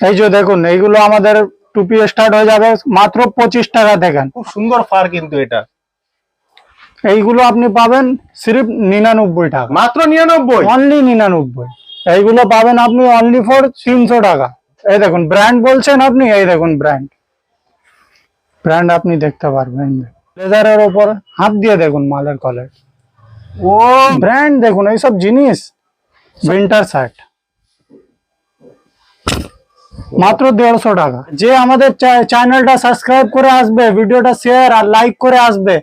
এই যে দেখুন এইগুলো আমাদের টুপি স্টার্ট হয়ে যাবে মাত্র 25 টাকা থেকে। খুব সুন্দর ফার কিন্তু এটা। এইগুলো আপনি পাবেন সির্ফ 99 টাকা, মাত্র 99, অনলি 99। এইগুলো পাবেন আপনি অনলি ফর 300 টাকা। এই দেখুন ব্র্যান্ড বলছেন আপনি, এই দেখুন ব্র্যান্ড আপনি দেখতে পারবেন। লেদারের উপর হাত দিয়ে দেখুন মালের কলার, ও ব্র্যান্ড দেখুন এইসব জিনিস। উইন্টার শার্ট মাত্র 150 টাকা। যে আমাদের চ্যানেলটা সাবস্ক্রাইব করে আসবে, ভিডিওটা শেয়ার আর লাইক করে আসবে,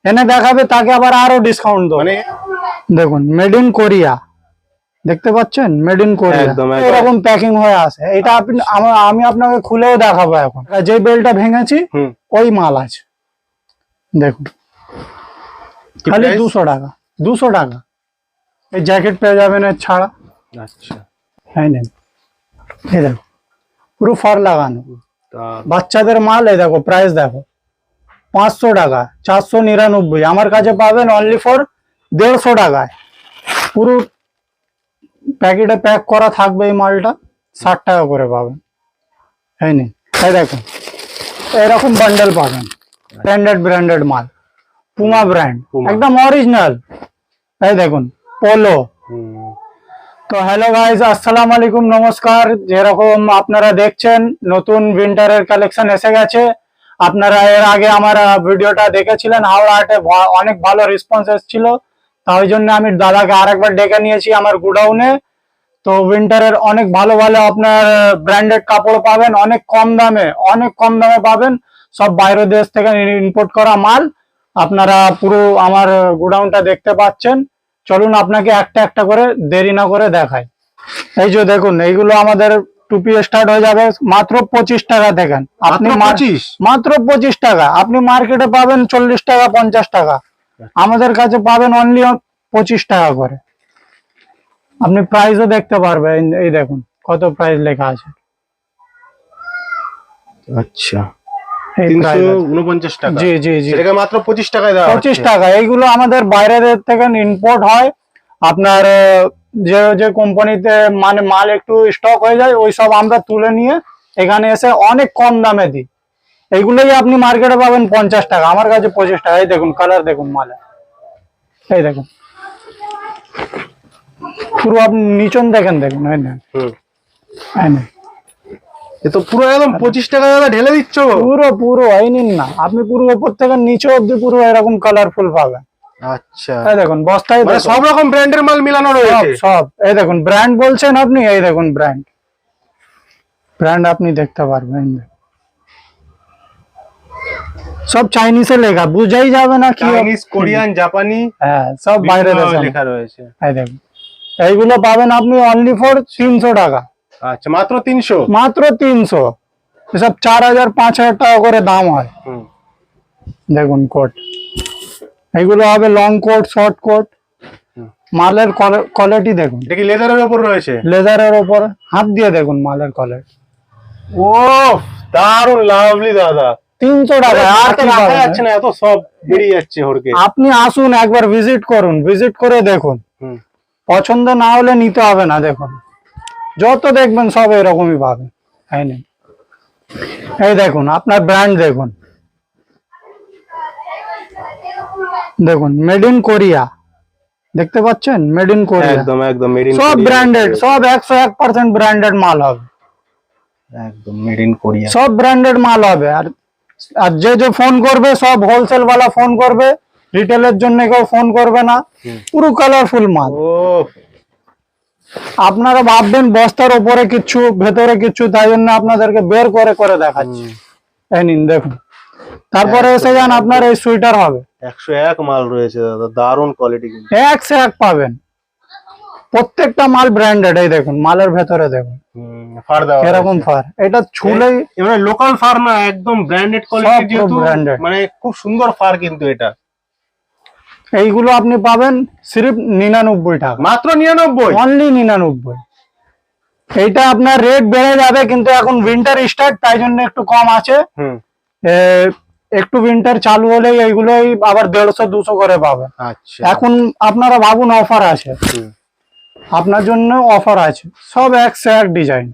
এনে দেখাবে, তাকে আবার আরো ডিসকাউন্ট দেবো। মানে দেখুন মেড ইন কোরিয়া, দেখতে পাচ্ছেন মেড ইন কোরিয়া, এরকম প্যাকিং হয়ে আসে। এটা আপনি আমি আপনাকে খুলেও দেখাবো। এখন যে বেলটা ভেঙেছি ওই মাল আছে, দেখুন খালি 200 টাকা। 200 টাকা এই জ্যাকেট পেয়ে যাবেন এর ছাড়া। আচ্ছা হ্যাঁ নেন, এই দেখো পুরো ফার লাগানো বাচ্চাদের মাল। এই দেখো প্রাইস দেখো 500 টাকা, 499। আমার কাছে পাবেন অনলি ফর 150 টাকায়। পুরো প্যাকেটে প্যাক করা থাকবে এই মালটা, 60 টাকা করে পাবেন। হ্যাঁ নি, এই দেখুন এরকম বান্ডেল পাবেন, ব্র্যান্ডেড মাল, পুমা ব্র্যান্ড, একদম অরিজিনাল। এই দেখুন পোলো। তো হ্যালো গাইজ, আসসালামু আলাইকুম, নমস্কার। যেরকম আপনারা দেখছেন নতুন উইন্টারের কালেকশন এসে গেছে। আপনারা এর আগে আমার ভিডিওটা দেখেছিলেন, হাওড়া হাটে অনেক ভালো রেসপন্স এসেছিল। তাই জন্য আমি দাদাকে আরেকবার ডেকে নিয়েছি আমার গোডাউনে। তো উইন্টারের অনেক ভালো ভালো আপনার ব্র্যান্ডেড কাপড় পাবেন, অনেক কম দামে পাবেন। সব বাইরের দেশ থেকে ইম্পোর্ট করা মাল। আপনারা পুরো আমার গোডাউনটা দেখতে পাচ্ছেন। চলুন আপনাকে একটা একটা করে দেরি না করে দেখাই। এই যে দেখুন এইগুলো আমাদের টুপি স্টার্ট হয়ে যাবে মাত্র 25 টাকা থেকে। আপনি মাত্র 25 টাকা, আপনি মার্কেটে পাবেন 40 টাকা 50 টাকা, আমাদের কাছে পাবেন অনলি 25 টাকা করে। আপনি প্রাইসও দেখতে পারবেন, এই দেখুন কত প্রাইস লেখা আছে। আচ্ছা 349 টাকা। জি জি জি, এটাকে মাত্র 25 টাকায় দেওয়া হচ্ছে। 25 টাকা। এইগুলো আমাদের বাইরের থেকে ইম্পোর্ট হয়। আপনার যে কোম্পানিতে মানে মাল একটু স্টক হয়ে যায়, ওই সব আমরা তুলে নিয়ে এখানে এসে অনেক কম দামে দিই। এইগুলোই আপনি মার্কেটে পাবেন 50 টাকা, আমার কাছে 25 টাকা। এই দেখুন কালার দেখুন মালে, এই দেখুন পুরো আপনি নিচন দেখেন, এ তো পুরো একদম 25 টাকা দাদা ঢেলে দিচ্ছ। পুরো এই নিন না, আপনি পুরো উপর থেকে নিচে অব্দি পুরো এরকম কালারফুল পাবেন। আচ্ছা এই দেখুন বস্তায় সব রকম ব্র্যান্ডের মাল মিলানো রয়েছে সব। এই দেখুন ব্র্যান্ড বলছেন আপনি, এই দেখুন ব্র্যান্ড আপনি দেখতে পারবেন। সব চাইনিজে লেখা, বুঝাই যাবে না কি। চাইনিজ, কোরিয়ান, জাপানি, হ্যাঁ সব বাইরে দেশে লেখা রয়েছে। এই দেখুন এইগুলো পাবেন আপনি অনলি ফর 300 টাকা। আচ্ছা মাত্র 300, মাত্র 300। এসব 4000 5000 টাকা করে দাম হয়। দেখুন কোট, এগুলো হবে লং কোট, শর্ট কোট। মালের কোয়ালিটি দেখুন। এটা কি লেদারের উপর রয়েছে? লেদারের উপর হাত দিয়ে দেখুন মালের কোয়ালিটি। ও দারুন লাভলি দাদা। 300 টাকা, আর কি রাখা যাচ্ছে না, এত সব বেরিয়ে যাচ্ছে হড়কে। আপনি আসুন একবার ভিজিট করুন, ভিজিট করে দেখুন। পছন্দ না হলে নিতে হবে না। দেখুন যত দেখবেন সব এরকমই পাবেন। এই দেখুন আপনার ব্র্যান্ড দেখুন, মেড ইন কোরিয়া, দেখতে পাচ্ছেন মেড ইন কোরিয়া। একদম মেড ইন, সব ব্র্যান্ডেড, সব 101% ব্র্যান্ডেড মাল হবে। একদম মেড ইন কোরিয়া, সব ব্র্যান্ডেড মাল হবে। আর যে ফোন করবে সব হোলসেল वाला ফোন করবে, রিটেলের জন্য কেউ ফোন করবে না। পুরো কালারফুল মাল। আপনারা ভাববেন বস্তার উপরে কিছু ভেতরে কিছু, তাই জন্য আপনাদেরকে বের করে দেখাচ্ছি। এই নিন দেখুন, তারপরে এসে যান আপনার এই সুইটার হবে। 101 মাল রয়েছে দাদা, দারুন কোয়ালিটি কিন্তু। 1 से 1 পাবেন, প্রত্যেকটা মাল ব্র্যান্ডেড। এই দেখুন মালের ভেতরে দেখুন ফার দাও, এরকম ফার। এটা ছুলেই মানে লোকাল ফার না, একদম ব্র্যান্ডেড কোয়ালিটি, যেহেতু মানে খুব সুন্দর ফার কিন্তু এটা। এইগুলো আপনি পাবেন সির্ফ 99 টাকা, মাত্র 99, অনলি 99। এইটা আপনার রেট বেড়ে যাবে, কিন্তু এখন উইন্টার স্টার্ট, তাই জন্য একটু কম আছে। একটু উইন্টার চালু হলেই এইগুলোই আবার 150 200 করে পাবে। আচ্ছা এখন আপনারা ভাবুন অফার আছে, আপনার জন্য অফার আছে। সব 1 से 1 ডিজাইন।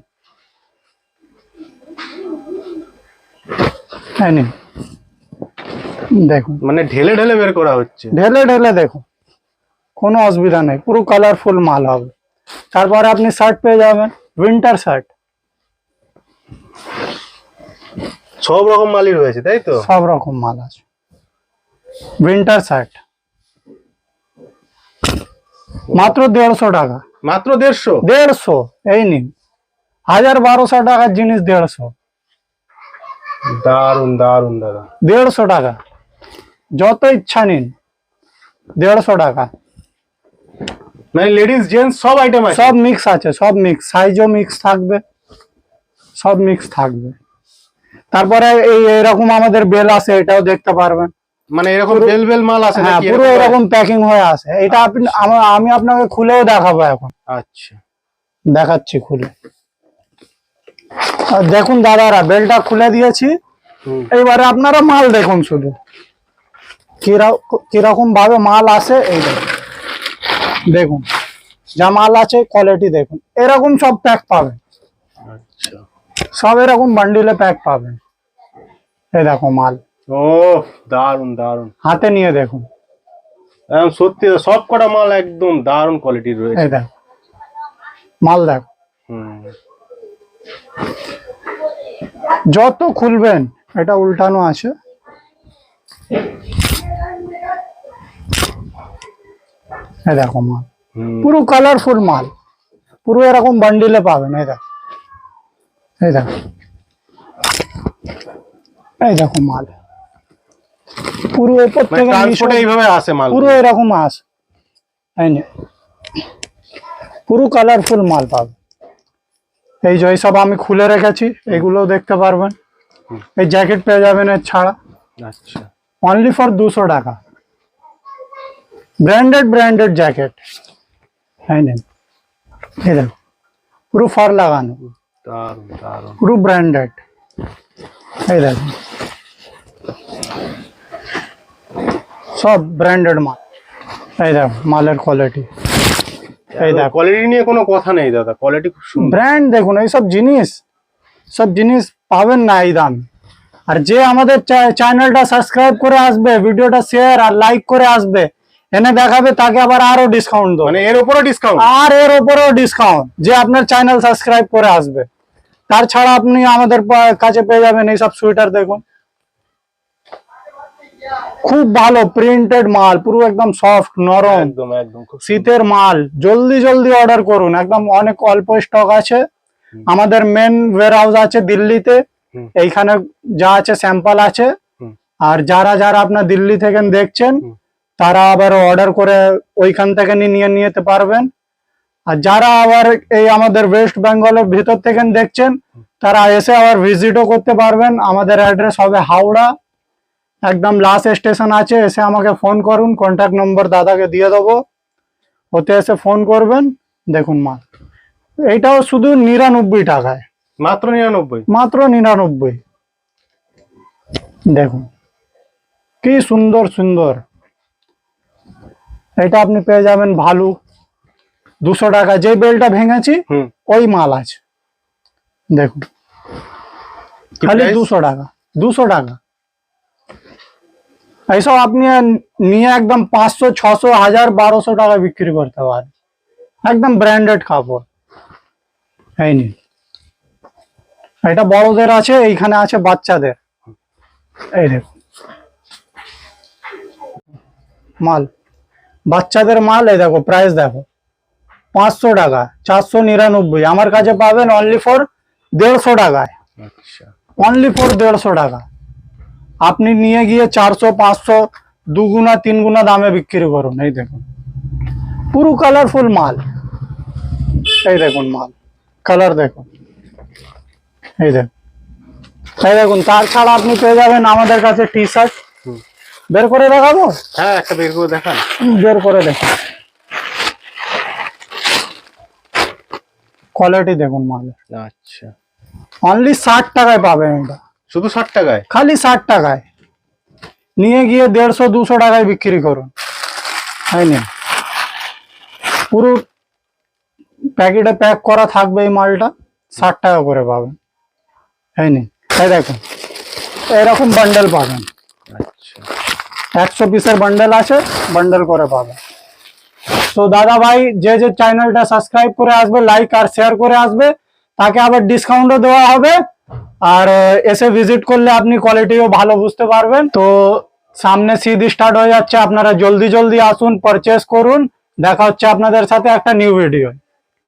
এই নিন দেখুন, মানে ঢেলে ঢেলে বের করা হচ্ছে। ঢেলে ঢেলে দেখুন, কোনো অসুবিধা নেই, পুরো কালারফুল মাল হবে। তারপরে আপনি শার্ট পেয়ে যাবেন, উইন্টার শার্ট, সব রকম মালই রয়েছে তাই তো? সব রকম মাল আছে। উইন্টার শার্ট মাত্র 150 টাকা। মাত্র 150? 150, এই নিন, 1000-1200 টাকার জিনিস 150। দারুন দারুন দাদা। 150 টাকা, যত ইচ্ছা নিন, 150 টাকা। মানে লেডিস জেন্টস সব আইটেম আছে? সব মিক্স আছে, সব মিক্স, সাইজও মিক্স থাকবে, সব মিক্স থাকবে। তারপরে এই এরকম আমাদের বেল আছে, এটাও দেখতে পারবেন। মানে এরকম বেল বেল মাল আছে হ্যাঁ, নাকি? পুরো এরকম প্যাকিং হয়ে আছে। এটা আপনি আমি আপনাকে খুলেও দেখাবো এখন। আচ্ছা, দেখাচ্ছি খুলে। আর দেখুন দাদারা, বেলটা খুলে দিয়েছি। এইবারে আপনারা মাল দেখুন শুধু কিরকম ভাবে মাল আসে। এই দেখুন, যা মাল আছে কোয়ালিটি দেখুন, এরকম সব প্যাক পাবেন। আচ্ছা, সব এরকম বান্ডিলে প্যাক পাবেন। এই দেখো মাল, ও দারুন দারুন। হাতে নিয়ে দেখুন, একদম সত্যি সব কটা মাল একদম দারুন কোয়ালিটির রয়েছে। এই দেখো মাল দেখো। যত খুলবেন, এটা উল্টানো আছে, এই দেখো মাল, পুরো কালারফুল মাল, পুরো এরকম বান্ডিলে পাবেন। এই দেখো, এই দেখো, এই দেখো মাল, পুরো উপর মানে থেকে ট্রান্সপোর্টে এইভাবে আসে মাল? পুরো এরকম আসে, তাই না? পুরো কালারফুল মাল পাবে। এই যে সব আমি খুলে রেখেছি, এগুলো দেখতে পারবেন। এই জ্যাকেট পেয়ে যাবেন এর ছাড়া। আচ্ছা, অনলি ফর 200 টাকা। ব্র্যান্ডেড জ্যাকেট, হ্যাঁ নেন। এই দেখো, পুরো ফার লাগানো, দারুন দারুন, পুরো ব্র্যান্ডেড। এই দেখো, সব ব্র্যান্ডেড মাল। এই দেখো মালের কোয়ালিটি, এই দেখো কোয়ালিটি নিয়ে কোনো কথা নেই দাদা, কোয়ালিটি খুব সুন্দর। ব্র্যান্ড দেখুন, এই সব জিনিস পাবেন না এই দাম। আর যে আমাদের চ্যানেলটা সাবস্ক্রাইব করে আসবে, ভিডিওটা শেয়ার আর লাইক করে আসবে, এনে দেখাবে, তাকে আবার আরো ডিসকাউন্ট দেবো। মানে এর উপরও ডিসকাউন্ট? আর এর উপরেও ডিসকাউন্ট, যে আপনার চ্যানেল সাবস্ক্রাইব করে আসবে। তার ছাড়া আপনি আমাদের কাছে পেয়ে যাবেন এইসব সোয়েটার দেখুন, খুব ভালো প্রিন্টেড মাল, পুরো একদম সফট নরম, একদম একদম শীতের মাল। জলদি অর্ডার করুন, একদম অনেক অল্প স্টক আছে। আমাদের মেন ওয়্যার হাউস আছে দিল্লিতে, এইখানে যা আছে স্যাম্পল আছে। আর যারা আপনার দিল্লি থেকে দেখছেন, তারা আবার অর্ডার করে ওইখান থেকে নিয়ে নিতে পারবেন। আর যারা আবার এই আমাদের ওয়েস্ট বেঙ্গলের ভিতর থেকে দেখছেন, তারা এসে আবার ভিজিটও করতে পারবেন। আমাদের অ্যাড্রেস হবে হাওড়া, একদম লাস্ট স্টেশন আছে। এসে আমাকে ফোন করুন, কন্ট্যাক্ট নম্বর দাদাকে দিয়ে দেবো, ওতে এসে ফোন করবেন। দেখুন মাল, এইটাও শুধু 99 টাকায়, মাত্র 99? মাত্র 99। দেখুন কি সুন্দর। এটা আপনি পেয়ে যাবেন ভালো 200 টাকা। যে বেলটা ভেঙেছি ওই মাল আছে, দেখুন খালি 200 টাকা। 200 টাকা এইসব আপনি নিয়ে একদম 500, 600, 1000, 1200 টাকা বিক্রি করতে পারেন। একদম ব্র্যান্ডেড কাপড়। এই নিন, এটা বড়দের আছে, এইখানে আছে বাচ্চাদের। এই দেখুন মাল, বাচ্চাদের মাল। এই দেখো প্রাইস দেখো, 500 টাকা, 499। আমার কাছে পাবেন অনলি ফর 150 টাকায়। আচ্ছা, অনলি ফর 150 টাকা। আপনি নিয়ে গিয়ে 400, 500, 2 গুনা 3 গুনা দামে বিক্রি করুন। এই দেখুন পুরো কালারফুল মাল। এই দেখুন মাল, কালার দেখুন। এই দেখুন, তার ছাড়া আপনি পেয়ে যাবেন আমাদের কাছে টি শার্ট। বের করে দেখাবো? হ্যাঁ, একটা বের করে দেখান। বের করে দেখুন, কোয়ালিটি দেখুন মালের। আচ্ছা, অনলি 60 টাকায় পাবেন এটা। শুধু 60 টাকায়? খালি 60 টাকায়। নিয়ে গিয়ে 150, 200 টাকায় বিক্রি করুন। তাই না? পুরো প্যাকেটে প্যাক করা থাকবে এই মালটা, 60 টাকা করে পাবেন। তাই না? তাই দেখুন এরকম বান্ডেল পাবেন। আচ্ছা 100 পিসের বান্ডেল আছে, বান্ডেল করে পাবেন। তো দাদা ভাই যে যে চ্যানেলটা সাবস্ক্রাইব করে আসবে, লাইক আর শেয়ার করে আসবে, তাকে আবার ডিসকাউন্টও দেওয়া হবে। আর এসে ভিজিট করলে আপনি কোয়ালিটিও ভালো বুঝতে পারবেন। তো সামনে শীত স্টার্ট হয়ে যাচ্ছে, আপনারা জলদি জলদি আসুন, পারচেস করুন। দেখা হচ্ছে আপনাদের সাথে একটা নিউ ভিডিও।